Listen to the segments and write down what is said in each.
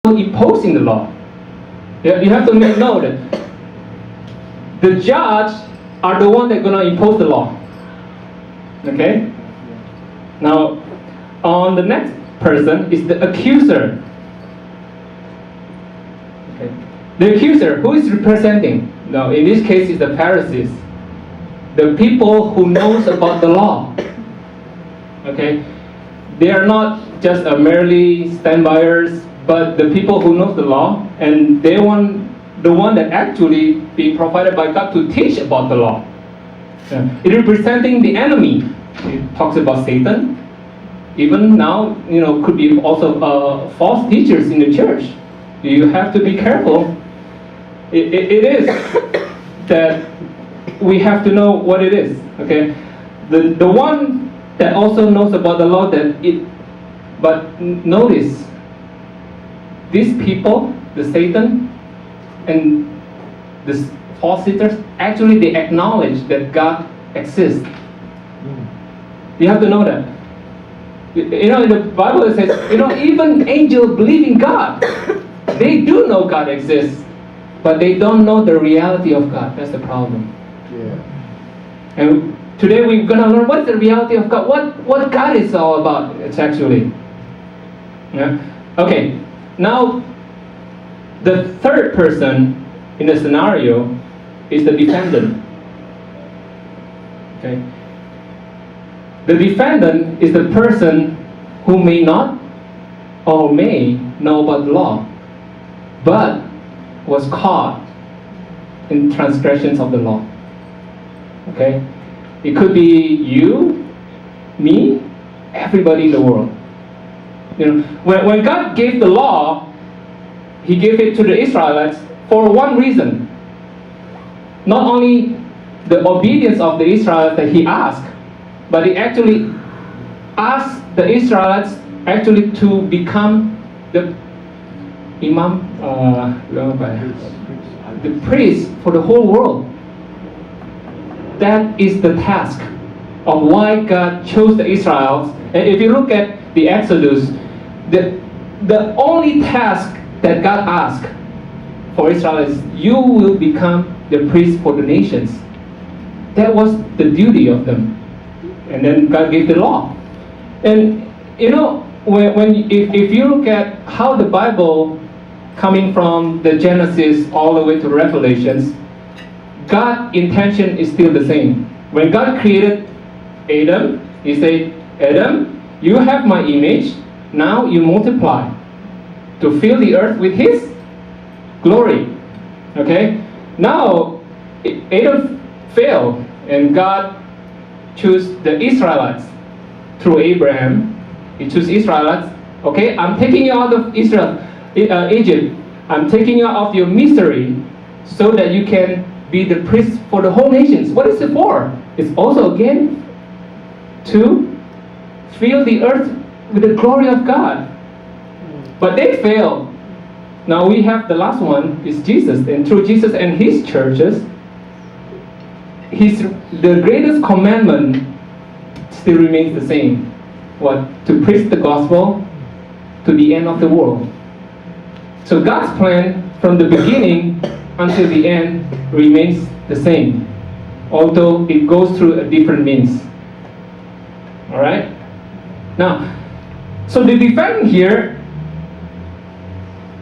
imposing the law. You have to make note that the judge are the one that gonna impose the law. Okay? Now, on the next person is the accuser. Okay. The accuser, who is representing? Now, in this case, is the Pharisees, the people who knows about the law. Okay, they are not just merely standbyers, but the people who knows the law, and they want the one that actually be provided by God to teach about the law. It representing the enemy. It talks about Satan. Even now, could be also false teachers in the church. You have to be careful. It is that we have to know what it is. Okay, the one that also knows about the law but notice these people, the Satan and the false teachers, actually they acknowledge that God exists. You have to know that. In the Bible it says, even angels believe in God. They do know God exists, but they don't know the reality of God. That's the problem. Yeah. And today we're going to learn what's the reality of God, what God is all about. It's actually. Yeah. Okay. Now, the third person in the scenario is the defendant. Okay. The defendant is the person who may not or may know about the law, but was caught in transgressions of the law. Okay? It could be you, me, everybody in the world. When God gave the law, He gave it to the Israelites for one reason. Not only the obedience of the Israelites that He asked, but He actually asked the Israelites actually to become the imam, the priest for the whole world. That is the task of why God chose the Israelites. And if you look at the Exodus, the only task that God asked for Israel is, you will become the priest for the nations. That was the duty of them. And then God gave the law. And if you look at how the Bible, coming from the Genesis all the way to Revelations, God's intention is still the same. When God created Adam, He said, Adam, you have my image, now you multiply to fill the earth with His glory. Okay? Now, Adam failed, and God chose the Israelites through Abraham. He chose Israelites. Okay, I'm taking you out of Egypt. I'm taking you out of your misery so that you can be the priest for the whole nations. What is it for? It's also again to fill the earth with the glory of God. But they failed. Now we have the last one is Jesus, and through Jesus and His churches, the greatest commandment still remains the same. What? To preach the gospel to the end of the world. So God's plan from the beginning until the end remains the same, although it goes through a different means. Alright? Now, so the defendant here,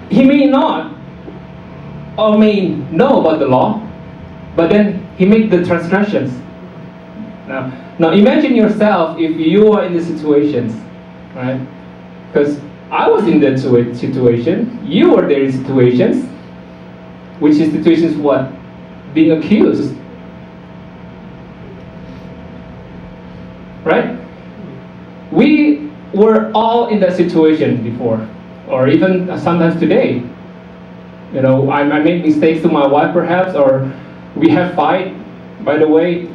he may not or may know about the law, but then he made the transgressions. Now imagine yourself if you are in the situations, right? Because I was in that situation, you were there in situations, which is situations what? Being accused. Right? We were all in that situation before, or even sometimes today. I made mistakes to my wife perhaps, or we have fight. By the way,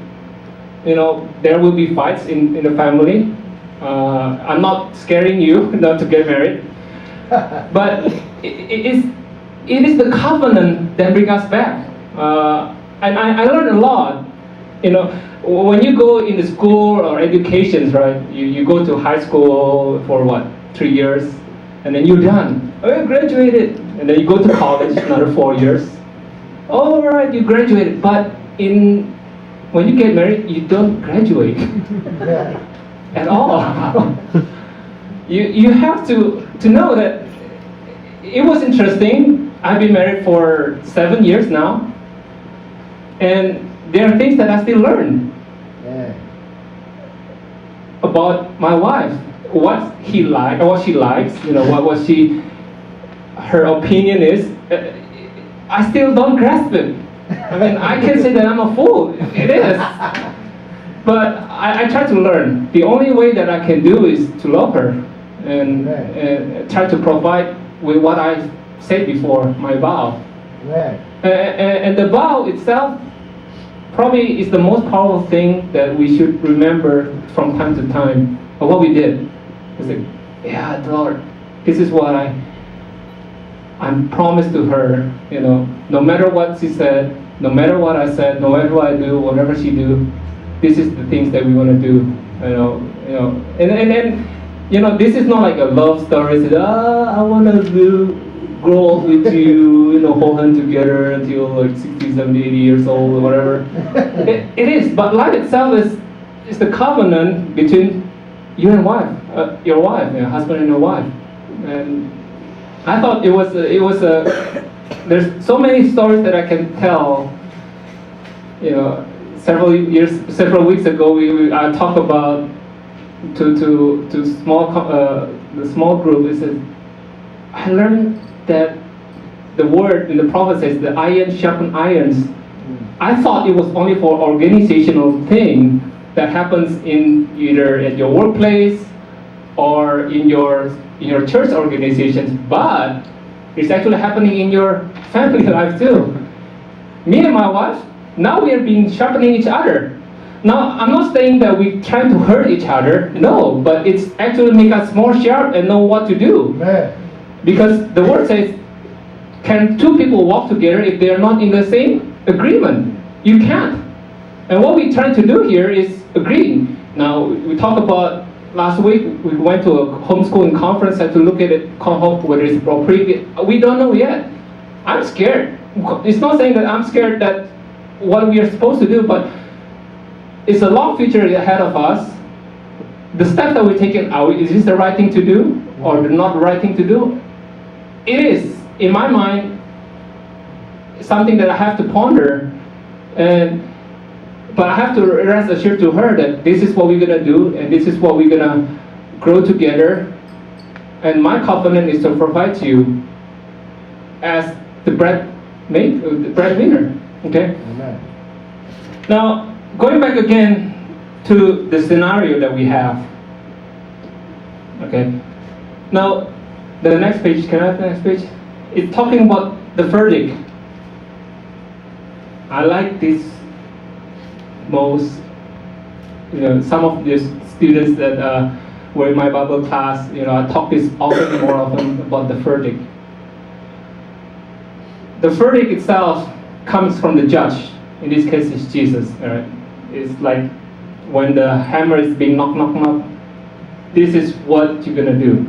there will be fights in the family. I'm not scaring you not to get married, but it is the covenant that brings us back. And I learned a lot. When you go in the school or educations, right? You go to high school for 3 years, and then you're done. Oh, you graduated. And then you go to college, another 4 years. Oh, all right, you graduated. But when you get married, you don't graduate at all. You have to know that it was interesting. I've been married for 7 years now. And there are things that I still learn about my wife. What she likes, her opinion is. I still don't grasp it. I mean, I can say that I'm a fool. It is. But I try to learn. The only way that I can do is to love her and try to provide with what I said before, my vow. And the vow itself probably is the most powerful thing that we should remember from time to time of what we did. It's like, yeah, Lord, this is what I'm promised to her, no matter what she said, no matter what I said, no matter what I do, whatever she do, this is the things that we want to do, and this is not like a love story. It's, I want to grow old with you, hold hands together until like 60, 70, 80 years old or whatever. It is, but life itself is the covenant between you and your wife, your husband and your wife. And I thought it was there's so many stories that I can tell. Several weeks ago, I talked about to the small group. It says, I learned that the word in the prophet says the iron sharpen irons. I thought it was only for organizational thing that happens in either at your workplace or in your church organizations, but it's actually happening in your family life too. Me and my wife, now we are being sharpening each other. Now, I'm not saying that we try to hurt each other, no, but it's actually make us more sharp and know what to do. Because the word says, can two people walk together if they are not in the same agreement? You can't. And what we try to do here is agreeing. Now, we talked about last week, we went to a homeschooling conference, had to look at it, whether it's appropriate. We don't know yet. I'm scared. It's not saying that I'm scared that what we are supposed to do, but it's a long future ahead of us. The step that we're taking, is this the right thing to do or not the right thing to do? It is, in my mind, something that I have to ponder. But I have to rest assured to her that this is what we're going to do and this is what we're going to grow together. And my covenant is to provide to you as the breadwinner. Okay? Amen. Now, going back again to the scenario that we have. Okay. Now, the next page, can I have the next page? It's talking about the verdict. I like this most. Some of the students that were in my Bible class, I talk this often, more often about the verdict. The verdict itself comes from the judge. In this case, it's Jesus. Right? It's like when the hammer is being knock. This is what you're gonna do.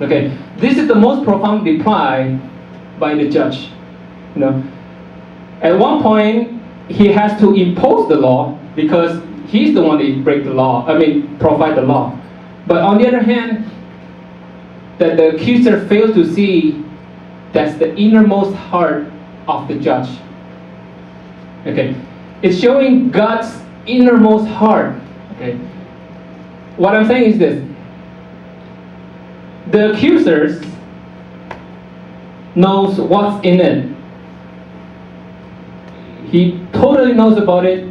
Okay, this is the most profound reply by the judge. At one point, he has to impose the law because he's the one that break the law. Provide the law. But on the other hand, that the accuser failed to see that's the innermost heart of the judge. Okay, it's showing God's innermost heart. Okay, what I'm saying is this: the accusers knows what's in it. He totally knows about it.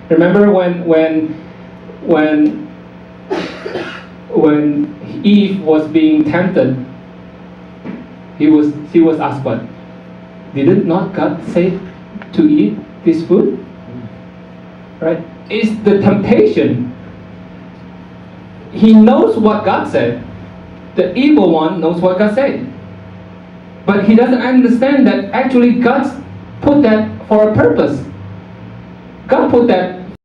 Remember when Eve was being tempted, she was asked, "But did not God say to eat this food?" Right? It's the temptation. He knows what God said. The evil one knows what God said. But he doesn't understand that actually God put that for a purpose. God put that